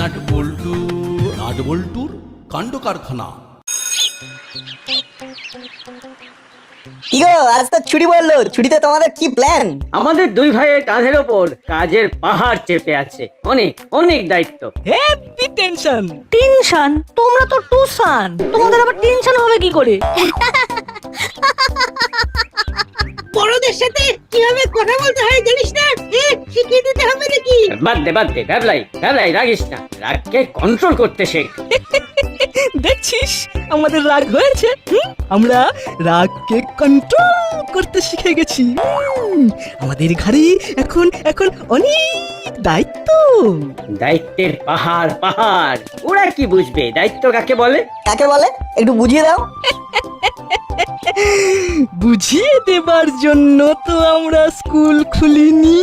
নাটবল্টুর কাণ্ড কারখানা। কি গো, আজ তো ছুটি বললো, ছুটিতে তোমাদের কি প্ল্যান? আমাদের দুই ভাইয়ের কাঁধের ওপর কাজের পাহাড় চেপে আছে, অনেক অনেক দায়িত্ব। Heavy tension. টেনশন? তোমরা তো টুসান, তোমাদের আবার টেনশন হবে কি করে? বড়দের সাথে কিভাবে কথা বলতে হয় জানিস না? শিখিয়ে দিতে হবে নাকি? বাদ দে ভ্যাবলাই রাগিস না, রাগকে কন্ট্রোল করতে শেখ। দেখছিস আমাদের রাগ হয়েছে? আমরা রাগকে কন্ট্রোল করতে শিখে গেছি। আমাদের ঘাড়ে এখন এখন অনেক দায়িত্ব। দায়িত্বের পাহাড় পাহাড়। ওরা কি বুঝবে দায়িত্ব কাকে বলে? কাকে বলে একটু বুঝিয়ে দাও। বুঝিয়ে দেবার জন্য তো আমরা স্কুল খুলিনি।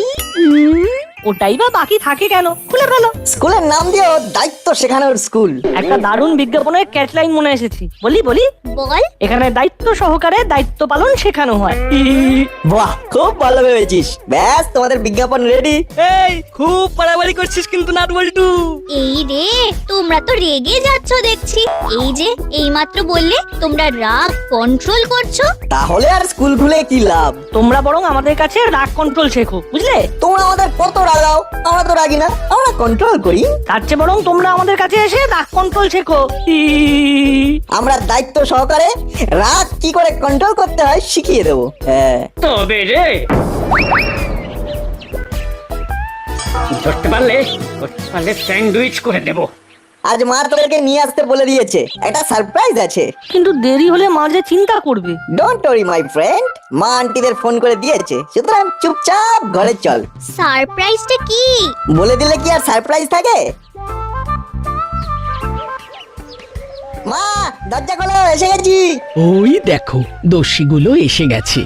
ওটাই বা বাকি থাকে কেন? খুলে ফেলো। স্কুলের নাম দিও দায়িত্ব শেখানোর স্কুল। একটা দারুণ বিজ্ঞাপনের ক্যাটলাইন মনে এসেছি, বলি বল। এখানে দায়িত্ব সহকারে দায়িত্ব পালন শেখানো হয়। বাহ, খুব ভালো ভেবেছিস। ব্যাস, তোমাদের বিজ্ঞাপন রেডি। এই খুব বাড়াবাড়ি করছিস কিন্তু নাটবল্টু। এই রে, তোমরা তো রেগে যাচ্ছ দেখছি। এই যে এইমাত্র বললে তোমরা রাগ কন্ট্রোল করছো। তাহলে আর স্কুল খুলে কি লাভ? তোমরা বরং আমাদের কাছে রাগ কন্ট্রোল শেখো, বুঝলে? তোমরা আমাদের কত রাগাও, আমরা তো রাগি না, আমরা কন্ট্রোল করি। তার চেয়ে বরং তোমরা আমাদের কাছে এসে রাগ কন্ট্রোল শেখো। আমরা দায়িত্ব সহকারে রাগ কি করে কন্ট্রোল করতে হয় শিখিয়ে দেবো। হ্যাঁ, তবে রে ধরতে পারলে স্যান্ডউইচ করে দেবো। আজ মা তোদেরকে নিয়ে আসতে বলে দিয়েছে, একটা সারপ্রাইজ আছে। কিন্তু দেরি হলে মা যে চিন্তা করবে। ডোন্ট ওয়ারি মাই ফ্রেন্ড, মা আন্টিদের ফোন করে দিয়েছে, সুতরাং চুপচাপ ঘরে চল। সারপ্রাইজটা কি? বলে দিলে কি আর সারপ্রাইজ থাকে? মা, দরজা খোলো, এসে গেছি। ওই দেখো দস্যিগুলো এসে গেছে।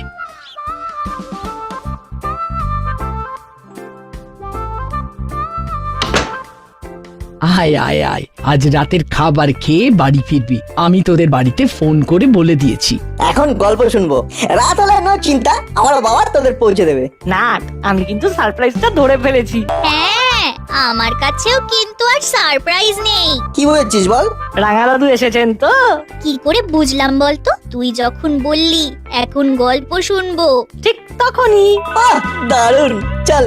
আয় আয় আয়, আজ রাতের খাবার খেয়ে বাড়ি ফিরবি। আমি তোদের বাড়িতে ফোন করে বলে দিয়েছি। এখন গল্প শুনবো, রাত হলে নো চিন্তা, আমার বাবা তোদের পৌঁছে দেবে। না, আমি কিন্তু সারপ্রাইজটা ধরে ফেলেছি। হ্যাঁ, আমার কাছেও কিন্তু আর সারপ্রাইজ নেই। কি বলেছিস বল? রাঙা দাদু এসেছেন তো। কি করে বুঝলাম বলতো? তুই যখন বললি এখন গল্প শুনবো, ঠিক তখনই। আহ, দারুণ, চল।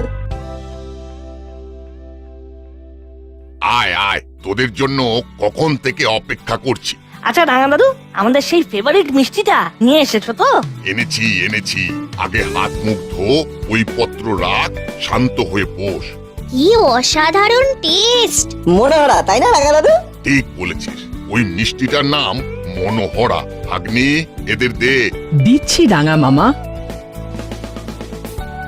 আয় আয়, তোদের জন্য কখন থেকে অপেক্ষা করছি। আচ্ছা রাঙা দাদু, আমাদের সেই ফেভারিট মিষ্টিটা নিয়ে এসেছো তো? এনেছি। আগে হাত মুখ ধো, ওই পত্র রাখ, শান্ত হয়ে বস। কি অসাধারণ টেস্ট। মনোহরা, তাই না রাঙা দাদু? ঠিক বলেছিস, ওই মিষ্টিটার নাম মনোহরা। ভাগ্নি, এদের দে। দিচ্ছি রাঙা মামা।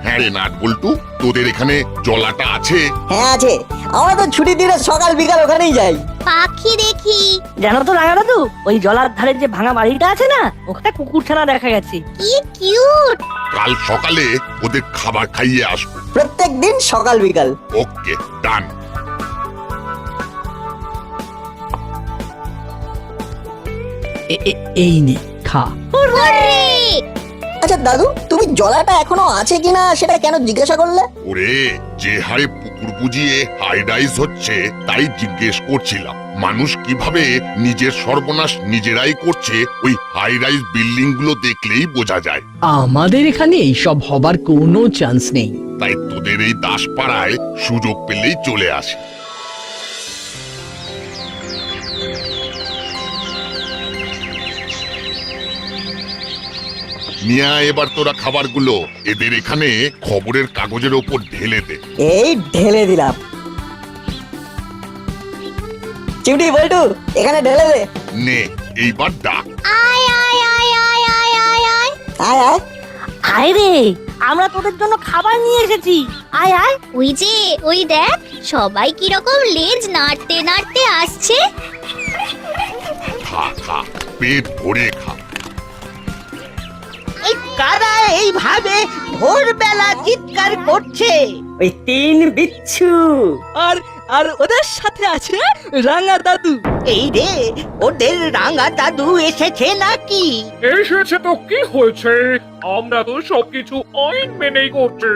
হ্যাঁ রে নাটবল্টু, তোদের এখানে জলাটা আছে? হ্যাঁ আছে, আমরা তো ছুটির দিনে সকাল বিকাল ওখানেই যাই। পাখি দেখি। জানো তো রাঙা দাদু, ওই জলার ধারের যে ভাঙা বাড়িটা আছে না, ওখানে কুকুরছানা দেখা গেছে। কি কিউট। কাল সকালে ওদের খাবার খাইয়ে আসবো। প্রত্যেক দিন সকাল বিকাল। ওকে, ডান। এই নে খা। হুররে! আচ্ছা দাদু, তুমি জলাটা এখনো আছে কিনা সেটা কেন জিজ্ঞাসা করলে? ওরে, যে হারে পুকুর বুঝিয়ে হাই রাইজ হচ্ছে তাই জিজ্ঞেস করছিলাম। মানুষ কিভাবে নিজের সর্বনাশ নিজেরাই করছে ওই হাই রাইজ বিল্ডিং গুলো দেখলেই বোঝা যায়। আমাদের এখানে এইসব হবার কোনো চান্স নেই। তাই তোদের এই দাসপাড়ায় সুযোগ পেলেই চলে আসে। নিয়ে আয় এবার তোরা খাবারগুলো, এদের এখানে খবরের কাগজের ওপর ঢেলে দে। এই ঢেলে দিলাম। চিমটি বল্টু, এখানে ঢেলে দে। নে, এইবার ডাক। আয় আয় আয় আয় আয় আয় আয়। আয় আয়। আয় রে, আমরা তোদের জন্য খাবার নিয়ে এসেছি। আয় আয়। ওই যে, ওই দেখ, সবাই কিরকম লেজ নাড়তে নাড়তে আসছে। খা খা, পেট ভরে খা। এই কারা এইভাবে ভোরবেলা চিৎকার করছে? ওই তিন বিচ্ছু। আর আর ওদের সাথে আছে রাঙা দাদু। এই রে, ওদের রাঙা দাদু এসেছে নাকি? এসেছে তো কি হয়েছে, আমরা তো সবকিছু আইন মেনেই করছি।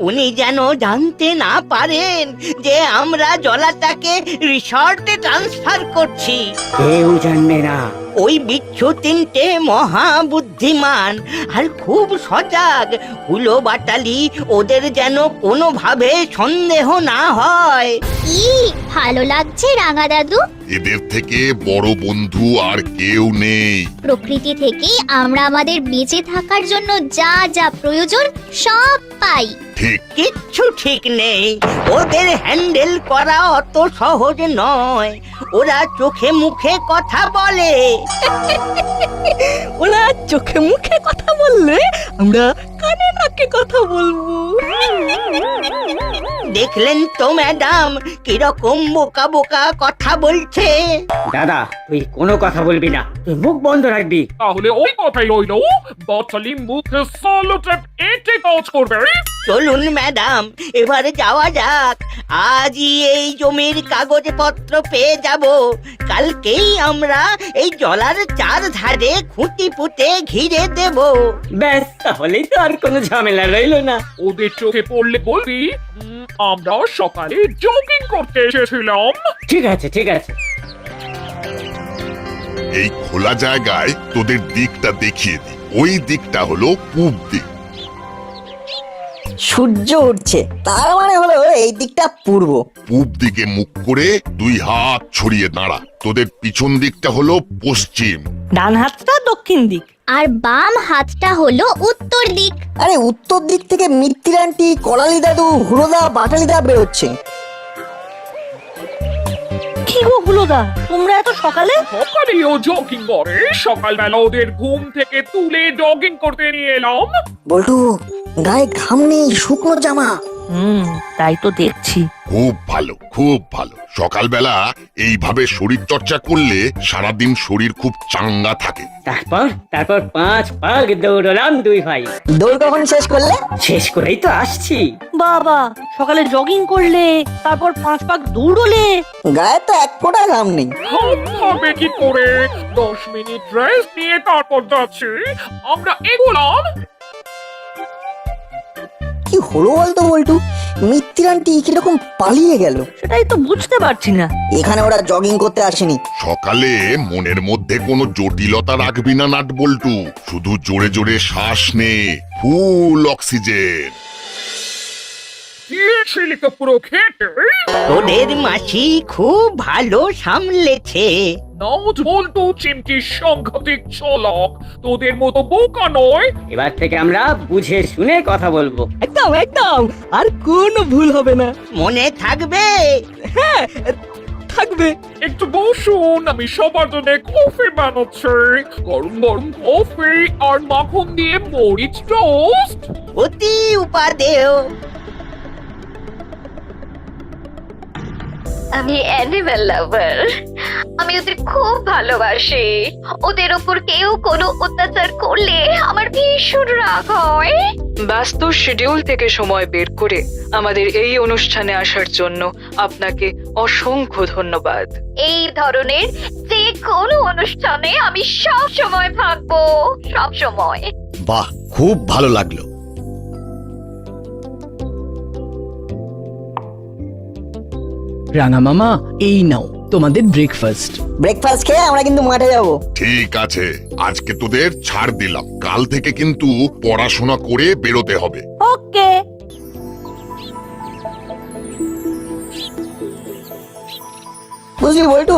উনি যেন জানতে না পারেন যে আমরা জলাটাকে রিসর্টে ট্রান্সফার করছি। কেউ জানবে না। ওই বিচ্ছু তিনটে মহা বুদ্ধিমান আর খুব সজাগ। হুলো বাটালি ওদের যেন কোনোভাবে সন্দেহ না হয়। কি ভালো লাগছে রাঙা দাদু। এদের থেকে বড় বন্ধু আর কেউ নেই। প্রকৃতি থেকে আমরা আমাদের বেঁচে থাকার জন্য যা যা প্রয়োজন সব পাই। ঠিক। কিচ্ছু ঠিক নেই, ওদের হ্যান্ডেল করা অত সহজ নয়। ওরা চোখে মুখে কথা বলে। ওরা চোখে মুখে কথা বললে আমরা কানে নাকে কথা বলবো। দেখলেন তো ম্যাডাম কিরকম বোকা বোকা কথা বলছে। দাদা তুই কোনো কথা বলবি না, তুই মুখ বন্ধ রাখবি। তাহলে ওই কথাই রইল, বাটালি মুখে সলোটেপ এঁটে কাজ করবে। চলুন ম্যাডাম এবারে যাওয়া যাক। আজই এই জমির কাগজপত্র পেয়ে যাব। কালকেই আমরা এই জলার চারধারে খুঁটি পুঁতে ঘিরে দেব। ব্যাস, তাহলেই তো আর কোনো ঝামেলা রইলো না। ওদের চোখে পড়লে বলবি আমরা সকালে জগিং করতে এসেছিলাম। ঠিক আছে ঠিক আছে। এই খোলা জায়গায় তোদের দিকটা দেখিয়ে দিই। ওই দিকটা হলো পূব দিক। সূর্য উঠছে, তার মানে হলো এই দিকটা পূর্ব। পূব দিকে মুখ করে 2 হাত ছড়িয়ে দাঁড়া। তোদের পিছন দিকটা হলো পশ্চিম। ডান হাতটা দক্ষিণ দিক। আর বাম হাতটা হলো উত্তর দিক। আরে উত্তর দিক থেকে মিত্তির আন্টি, কলালি দাদু, হুলোদা, বাটালিদা বেরোচ্ছে। কি গো হুলোদা, তোমরা এত সকালে? সকালেও জগিং করে, সকালবেলা ওদের ঘুম থেকে তুলে জগিং করতে নিয়ে এলাম। বল্টু, গায়ে ঘাম নেই, শুকনো জামা। তাই তো দেখছি। খুব ভালো, খুব ভালো। সকালবেলা এইভাবে শরীর চর্চা করলে সারাদিন শরীর খুব চাঙ্গা থাকে। তারপর তারপর 5 পাক দৌড়লাম 2 ভাই। দৌড় কখন শেষ করলে? শেষ করেই তো আসছি। বাবা, সকালে জগিং করলে, তারপর 5 পাক দৌড়লে। গায়ে তো এক ফোঁটা ঘাম নেই। হবে কি করে? 10 মিনিট রেস্ট নিয়ে তারপর যাচ্ছি। আমরা এগোলাম। কি হলো বলতো বল্টু? মিত্তির আন্টি কিরকম পালিয়ে গেল? সেটাই তো বুঝতে পারছি না। এখানে ওরা জগিং করতে আসেনি। সকালে মনের মধ্যে কোনো জটিলতা রাখবি না নাট বল্টু। শুধু জোরে জোরে শ্বাস নে, ফুল অক্সিজেন। দিয়েছিলি তো পুরো খেতে। তোদের মাসি খুব ভালো সামলেছে। নাউট বলতো চিমটি সাংঘাতিক চলক, তোদের মতো বোকা নয়। এবার থেকে আমরা বুঝে শুনে কথা বলবো। একদম একদম, আর কোনো ভুল হবে না। মনে থাকবে? হ্যাঁ, থাকবে। একটু বসুন, আমি সবার জন্য কফি বানাচ্ছি। গরম গরম কফি আর মাখন দিয়ে মরিচ টোস্ট। অতি উপাদেয়। আমি অ্যানিমেল লাভার। আমি ওদের খুব ভালোবাসি। ওদের ওপর কেউ কোনো অত্যাচার করলে আমার ভীষণ রাগ হয়। ব্যস্ত শিডিউল থেকে সময় বের করে আমাদের এই অনুষ্ঠানে আসার জন্য আপনাকে অসংখ্য ধন্যবাদ। এই ধরনের যে কোনো অনুষ্ঠানে আমি সব সময় থাকবো, সব সময়। বাহ, খুব ভালো লাগলো। রাঙা মামা, এই নাও তোমাদের ব্রেকফাস্ট। ব্রেকফাস্ট খেয়ে আমরা কিন্তু মাঠে যাব। ঠিক আছে, আজকে তোদের ছাড় দিলাম। কাল থেকে কিন্তু পড়াশোনা করে বেরোতে হবে। ওকে। বুঝলি বল্টু,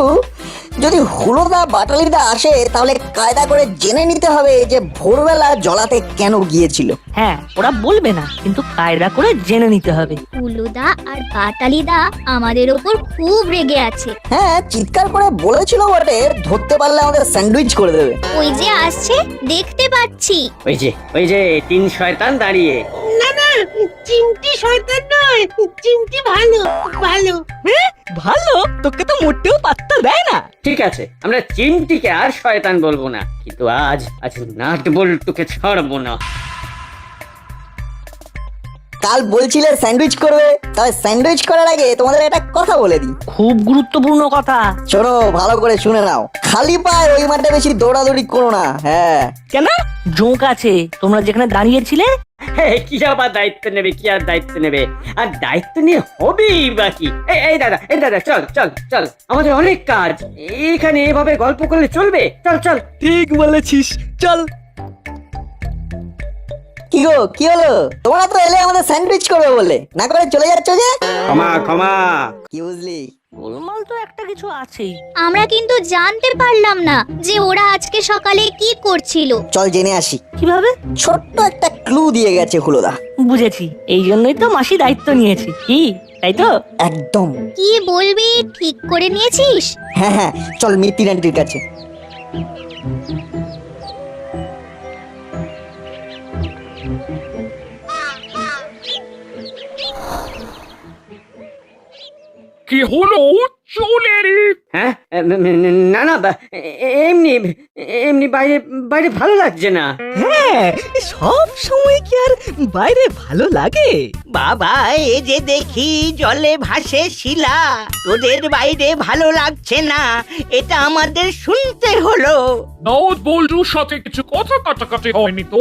যদি হুলোদা বাটালিদা আসে তাহলে কায়দা করে জেনে নিতে হবে যে ভোরবেলা জলাতে কেন গিয়েছিল। হ্যাঁ, ওরা বলবে না, কিন্তু কায়দা করে জেনে নিতে হবে। হুলুদা আর বাটালিদা আমাদের ওপর খুব রেগে আছে। হ্যাঁ, চিৎকার করে বলেছিল বটে, ধরতে পারলে আমাদের স্যান্ডউইচ করে দেবে। ওই যে আসছে, দেখতে পাচ্ছি। ওই যে 3 শয়তান দাঁড়িয়ে। না না, চিমটি শয়তান নয়, চিমটি ভালো ভালো। ভালো? তোকে তো মোটেও পাত্তা দেয় না। ঠিক আছে, আমরা চিমটিকে আর শয়তান বলবো না, কিন্তু আজ নাট বল্টুকে ছাড়বো না। কাল বলছিলে স্যান্ডউইচ করবে, তবে স্যান্ডউইচ করার আগে তোমাদের একটা কথা বলে দিই। খুব গুরুত্বপূর্ণ কথা। শোনো, ভালো করে শুনে নাও। খালি পায়ে ওই মাঠে বেশি দৌড়াদৌড়ি করো না। হ্যাঁ, কেন? জোঁক আছে, তোমরা যেখানে দাঁড়িয়েছিলে। কি আবার দায়িত্ব নেবে, কি আর দায়িত্ব নেবে, আর দায়িত্ব নিয়ে হবেই বাকি। এই দাদা চল চল চল, আমাদের অনেক কাজ, এখানে এভাবে গল্প করলে চলবে? চল চল। ঠিক বলেছিস, চল। কি গো, কি হলো? তোমরা তো এলে আমাদের স্যান্ডউইচ করবে বলে, না করে চলে যাচ্ছ যে? ক্ষমা। কি বুঝলি? গোলমাল তো একটা কিছু আছেই। আমরা কিন্তু জানতে পারলাম না যে ওরা আজকে সকালে কি করছিল। চল জেনে আসি। কিভাবে? ছোট্ট একটা ক্লু দিয়ে গেছে হুলোদা। বুঝেছি, এই জন্যই তো মাসি দায়িত্ব নিয়েছি, কি তাই তো? একদম। কি বলবি ঠিক করে নিয়েছিস? হ্যাঁ হ্যাঁ, চল মিত্তির আন্টির কাছে। কি হলো? চলে রে। হ্যাঁ, না এমনি এমনি বাইরে বাইরে ভালো লাগছে না। হ্যাঁ, সব সময় কি আর বাইরে ভালো লাগে? বাবা, এ যে দেখি জলে ভাসে শিলা, তোদের বাইরে ভালো লাগছে না, এটা আমাদের শুনতে হলো। নওদ বল্টুর সাথে কিছু কথা কাটাকাটি হয়নি তো?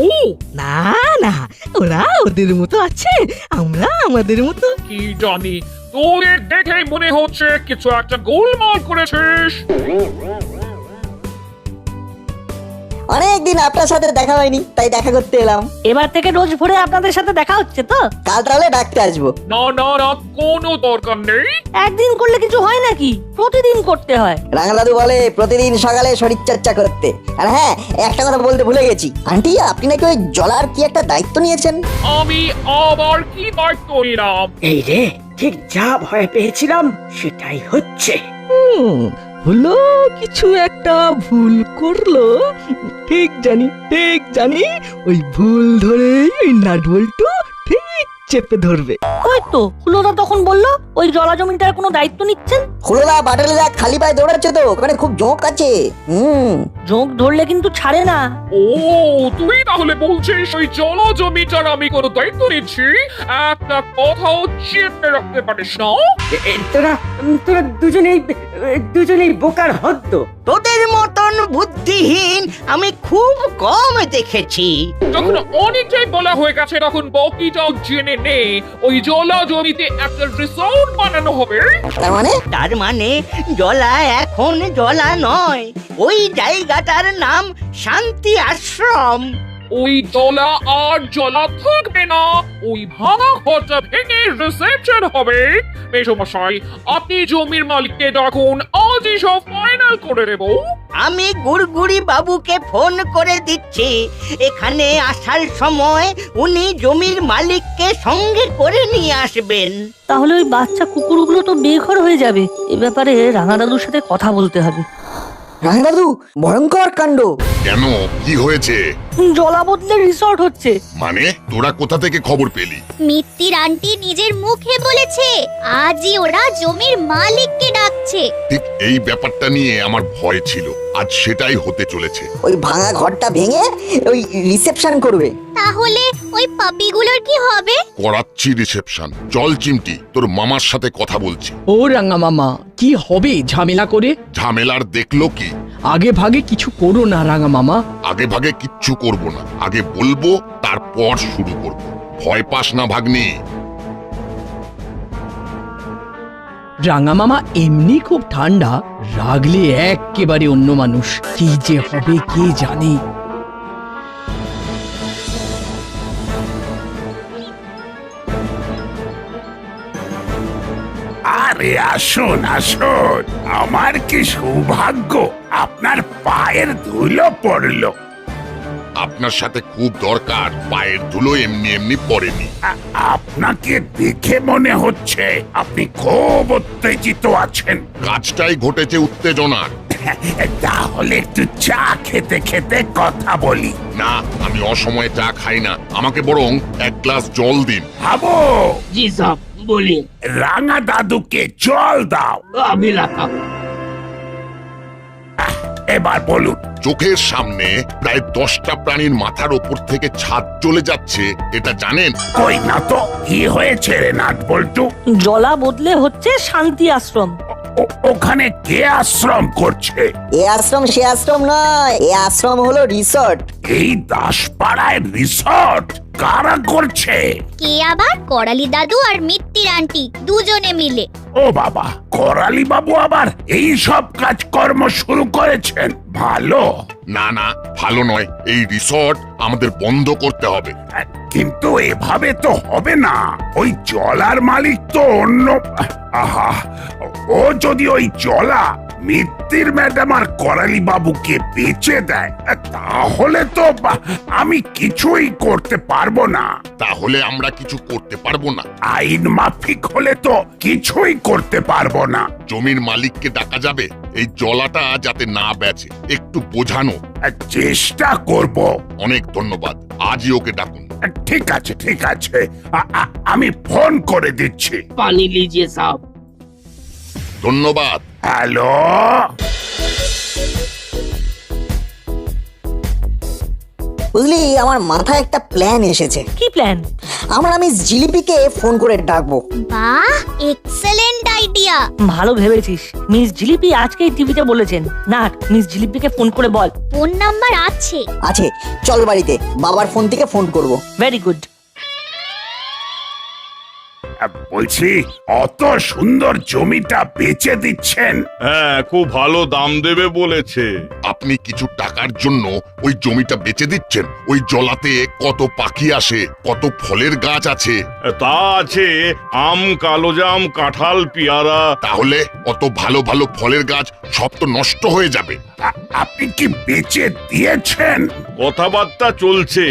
না না, ওরা ওদের মতো আছে, আমরা আমাদের মতো। কি জানি, তোদের দেখে মনে হচ্ছে কিছু একটা গোলমাল করেছিস। অনেকদিন আপনার সাথে দেখা হয়নি, তাই দেখা করতে এলাম। এবার থেকে রোজ ভোরে আপনাদের সাথে দেখা হচ্ছে তো? কাল তাহলে ডাকতে আসবো। না না না, কোনো দরকার নেই। একদিন করলে কিছু হয় নাকি? প্রতিদিন করতে হয়। রাঙা দাদু বলে প্রতিদিন সকালে শরীর চর্চা করতে। আর হ্যাঁ, একটা কথা বলতে ভুলে গেছি, আন্টি আপনি নাকি ওই জলার কি একটা দায়িত্ব নিয়েছেন? আমি আবার কি দায়িত্ব নিলাম? এই রে, ঠিক যা ভয় পেয়েছিলাম সেটাই হচ্ছে। হলো কিছু একটা ভুল করলো, ঠিক জানি ওই ভুল ধরে ওই নাট বল্টু ঠিক চেপে ধরবে। ওই তো হুলোদা তখন বললো ওই জলা জমিটার কোনো দায়িত্ব নিচ্ছেন। হুলোদা বাটালিদা খালি পায়ে দৌড়াচ্ছে তো, ওখানে খুব জোঁক আছে। জোঁক ধরলে কিন্তু ছাড়ে না। ও, তুই তাহলে বলছিস ওই জল জমিটার আমি কোনো দায়িত্ব নিচ্ছি? একটা কথাও চেপে রাখতে পারিস না? তোরা দুজনেই বোকার হদ্দ। তোদের মতন বুদ্ধিহীন আমি খুব কম দেখেছি। যখন অনেকটাই বলা হয়ে গেছে তখন বাকিটাও জেনে নে। ওই জলা জমিতে একটা রিসোর্ট বানানো হবে। তার মানে জলা এখন জলা নয়, ওই জায়গাটার নাম শান্তি আশ্রম। ওই জলা আর জলা থাকবে না, ওই ভাঙা ঘরটা ভেঙে রিসেপশন হবে। মেশমশাই, আপনি জমির মালিককে ডাকুন, আজই সব ফাইনাল করে দেব। আমি গুড়গুড়ি বাবুকে ফোন করে দিচ্ছি, এখানে আসার সময় উনি জমির মালিককে সঙ্গে করে নিয়ে আসবেন। তাহলে ওই বাচ্চা কুকুরগুলো তো বেঘর হয়ে যাবে। এ ব্যাপারে রাঙা দাদুর সাথে কথা বলতে হবে। রাঙা দাদু, ভয়ঙ্কর কাণ্ড। কেন, কি হয়েছে? জলা বদলে রিসর্ট হচ্ছে। মানে তোরা কোথা থেকে খবর পেলি? মিত্তির আন্টি নিজের মুখে বলেছে আজই ওরা জমির মালিককে ডাকছে। ঠিক এই ব্যাপারটা নিয়ে আমার ভয় ছিল, আজ সেটাই হতে চলেছে। ওই ভাঙা ঘরটা ভেঙে ওই রিসেপশন করবে। তাহলে ওই পাপিগুলোর কি হবে? করাচ্ছি রিসেপশন। চল চিমটি, তোর মামার সাথে কথা বলছি। ও রাঙা মামা, কি হবে ঝামেলা করে? ঝামেলার দেখলো কি? আগে ভাগে কিছু করো না রাঙা মামা। আগে ভাগে কিচ্ছু করব না, আগে বলবো তারপর শুরু করব। ভয় পাস না ভাগ্নি। রাঙা মামা এমনি খুব ঠান্ডা, রাগলে একেবারে অন্য মানুষ। কি যে হবে কে জানে। আরে আসুন আসুন, আমার কি সৌভাগ্য, আপনার পায়ের ধুলো পড়লো। আপনার সাথে খুব দরকার, পায়ের ধুলো এমনি এমনি পড়েনি। আপনাকে দেখে মনে হচ্ছে আপনি খুব উত্তেজিত আছেন। কাজটাই ঘটেছে উত্তেজনার। তাহলে একটু চা খেতে খেতে কথা বলি। না, আমি অসময়ে চা খাই না, আমাকে বরং এক গ্লাস জল দিন। হাবো। জি সাহেব, বলি। রাঙা দাদুকে জল দাও। আমি লাগাবো। এবার বলুন। চোখের সামনে প্রায় 10টা প্রাণীর মাথার ওপর থেকে ছাদ চলে যাচ্ছে, এটা জানেন? কই না তো, কি হয়েছে রে নাট বল্টু? জলা বদলে হচ্ছে শান্তি আশ্রম। ওখানে কে আশ্রম করছে? এ আশ্রম সে আশ্রম নয়, এ আশ্রম হলো রিসর্ট। এই দাসপাড়ায় রিসর্ট কারা করছে? কে আবার করালি দাদু আর মিত্তির আন্টি দুজনে মিলে। ও বাবা, করালি বাবু আবার এই সব কাজকর্ম শুরু করেছেন? ভালো। না না, ভালো নয়। এই রিসর্ট আমাদের বন্ধ করতে হবে। কিন্তু এভাবে তো হবে না। ওই জলার মালিক তো অন্য। আহা, ও যদি ওই জলা মিত্তির ম্যাডাম আর করালি বাবুকে বেচে দেয়, তাহলে তো আমি কিছুই করতে পারবো না। তাহলে আমরা কিছু করতে পারবো না? আইন মাফিক হলে তো কিছুই করতে পারবো না। জমির মালিককে ডাকা যাবে এই জলাটা যাতে না বেচে, একটু বোঝানো। চেষ্টা করব। অনেক ধন্যবাদ, আজই ওকে ডাকুন। ঠিক আছে ঠিক আছে, আমি ফোন করে দিচ্ছি। পানি লিজিয়ে সাহেব। ধন্যবাদ। হ্যালো, বুঝলি, আমার মাথায় একটা প্ল্যান এসেছে। কি প্ল্যান? আমরা মিস জিলিপিকে ফোন করে ডাকবো। বাহ, এক্সেলেন্ট আইডিয়া। ভালো ভেবেছিস। মিস জিলিপি আজকেই টিভিতে বলেছেন। নাট, মিস জিলিপিকে ফোন করে বল। ফোন নাম্বার আছে? আছে, চল বাড়িতে বাবার ফোন থেকে ফোন করব। Very good. বলছি, অত সুন্দর জমিটা বেচে দিচ্ছেন? হ্যাঁ, খুব ভালো দাম দেবে বলেছে। আপনি কিছু টাকার জন্য ওই জমিটা বেচে দিচ্ছেন? ওই জলাতে কত পাখি আসে, কত ফলের গাছ আছে। তা আছে, আম, কালোজাম, কাঁঠাল, পেয়ারা। তাহলে অত ভালো ভালো ফলের গাছ সব তো নষ্ট হয়ে যাবে। আপনি কি বেচে দিয়েছেন? কথাবার্তা চলছে।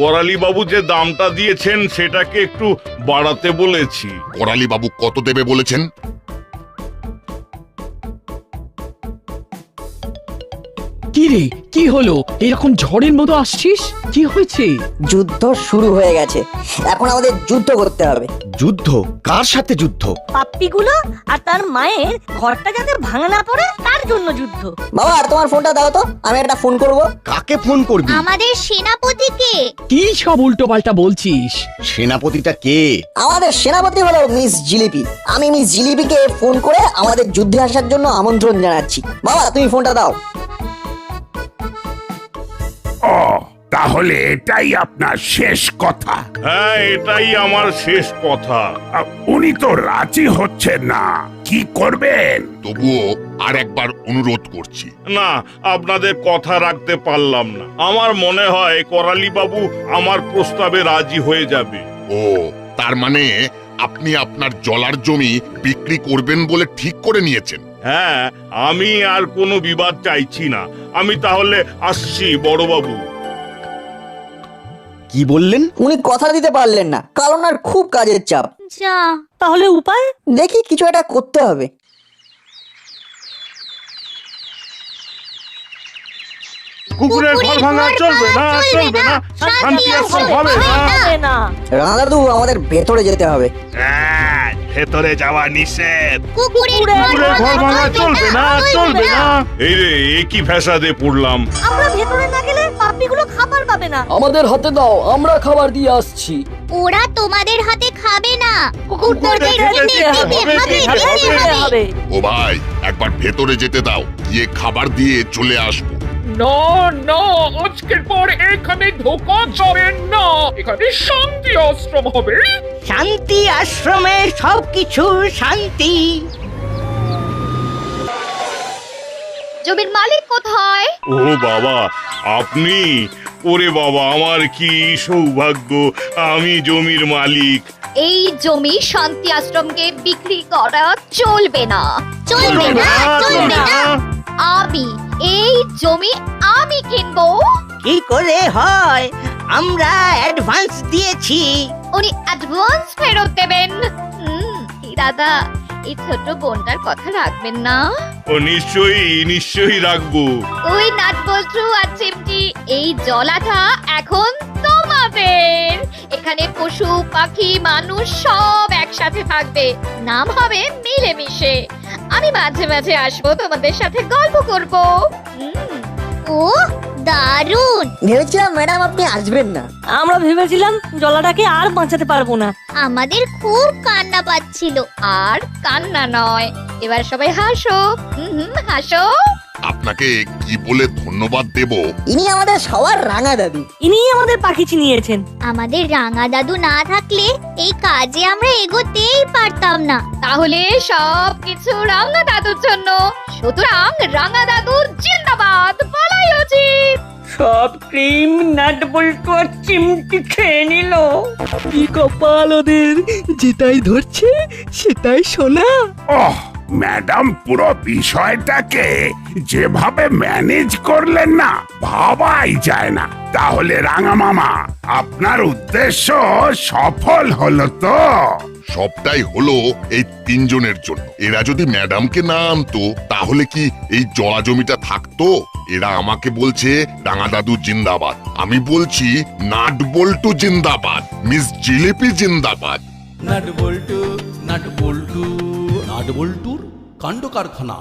করালি বাবু যে দামটা দিয়েছেন সেটাকে একটু বাড়াতে বলেছি। করালি বাবু কত দেবে বলেছেন? কি রে, কি হলো? এরকম ঝড়ের মতো আসছিস, কি হয়েছে? যুদ্ধ শুরু হয়ে গেছে, এখন আমাদের যুদ্ধ করতে হবে। যুদ্ধ? কার সাথে যুদ্ধ? পাপ্পিগুলো আর তার মায়ের ঘরটা যাতে ভাঙা না পড়ে তার জন্য যুদ্ধ। বাবা, তোমার ফোনটা দাও তো, আমি একটা ফোন করব। কাকে ফোন করবি? আমাদের সেনাপতিকে। কি সব উল্টো পাল্টা বলছিস? সেনাপতিটা কে? আমাদের সেনাপতি হলো মিস জিলিপি। আমি মিস জিলিপিকে ফোন করে আমাদের যুদ্ধে আসার জন্য আমন্ত্রণ জানাচ্ছি। বাবা, তুমি ফোনটা দাও। ও, তাহলে এটাই আপনার শেষ কথা? হ্যাঁ, এটাই আমার শেষ কথা। উনি তো রাজি হচ্ছেন না, কি করবেন? তবুও আর একবার অনুরোধ করছি। না, আপনাদের কথা রাখতে পারলাম না। আমার মনে হয় করালি বাবু আমার প্রস্তাবে রাজি হয়ে যাবে। ও, তার মানে আপনি আপনার জলার জমি বিক্রি করবেন বলে ঠিক করে নিয়েছেন? হ্যাঁ, আমি আর কোনো বিবাদ চাইছি না। আমি তাহলে আসছি বড়বাবু। কি বললেন? উনি কথা দিতে পারলেন না, কারণ আর খুব কাজের চাপ। যা, তাহলে উপায়? দেখি কিছু একটা করতে হবে। কুকুরের ঘর ভাঙা চলবে না, চলবে না। শান্তি আশ্রম হবে না। হবে না। রানা দাদু, আমাদের ভেতরে যেতে হবে। ভেতরে যাওয়া নিষেধ। কুকুরের ঘর ভাঙা চলবে না, চলবে না। এই রে, এ কি ফ্যাসাদে পড়লাম। আমরা ভেতরে না গেলে পাপ্পিগুলো খাবার পাবে না। আমাদের হাতে দাও, আমরা খাবার দিয়ে আসছি। ওরা তোমাদের হাতে খাবে না, কুকুরদের হবে। ও ভাই, একবার ভেতরে যেতে দাও, গিয়ে খাবার দিয়ে চলে আসবো। না না, আজকের পর এখানে ঢোকা যাবে না। এখানে শান্তি আশ্রম হবে। শান্তি আশ্রমে সবকিছু শান্তি। জমির মালিক কোথায়? ও বাবা, আপনি? ওরে বাবা, আমার কি সৌভাগ্য, আমি জমির মালিক। এই জমি শান্তি আশ্রমকে বিক্রি করা চলবে না। চলবে না, চলবে না। আমি এই জমি আমি কিনবো। কি করে হয়? আমরা অ্যাডভান্স দিয়েছি। উনি অ্যাডভান্স ফেরত দেবেন। দাদা, এই ছোট বোনটার কথা রাখবেন না? ও নিশ্চয়ই, নিশ্চয়ই রাখবো। ওই নাট বল্টু আর চিমটি, এই জলাটা এখন তোমাদের। আমাদের। এখানে পশু পাখি মানুষ সব একসাথে থাকবে, নাম হবে মিলেমিশে। আমি মাঝে মাঝে আসবো, তোমাদের সাথে গল্প করব। ও দারুণ! ভেবেছিলাম ম্যাডাম আপনি আসবেন না। আমরা ভেবেছিলাম জলাটাকে আর বাঁচাতে পারবো না। আমাদের খুব কান্না পাচ্ছিল। আর কান্না নয়, এবার সবাই হাসো। হাসো। আপনাকে কি বলে ধন্যবাদ দেব? ইনি আমাদের সবার রাঙা দাদু। ইনিই আমাদের পাখি চিনিয়েছেন। আমাদের রাঙা দাদু না থাকলে এই কাজে আমরা এগোতেই পারতাম না। তাহলে সব কিছু রাঙা দাদুর জন্য। সুতরাং রাঙা দাদু জিন্দাবাদ বলাই উচিত। সব ক্রিম নাট বল্টু আর চিমটি খেয়ে নিল। কি কপাল ওদের, যেটাই ধরছে সেটাই শোনা। ওহ, ম্যাডাম পুরো বিষয়টাকে যেভাবে ম্যানেজ করলেন না, ভাবাই যায় না। তাহলে রাঙা মামা, আপনার উদ্দেশ্য সফল হলো তো? সবটাই হলো এই তিনজনের জন্য। এরা যদি ম্যাডামকে না আনতো তাহলে কি এই জলা জমিটা থাকতো? এরা আমাকে বলছে রাঙা দাদু জিন্দাবাদ, আমি বলছি নাট বল্টু জিন্দাবাদ, মিস জিলিপি জিন্দাবাদ। নাট বল্টু, নাট বল্টুর কাণ্ড কারখানা।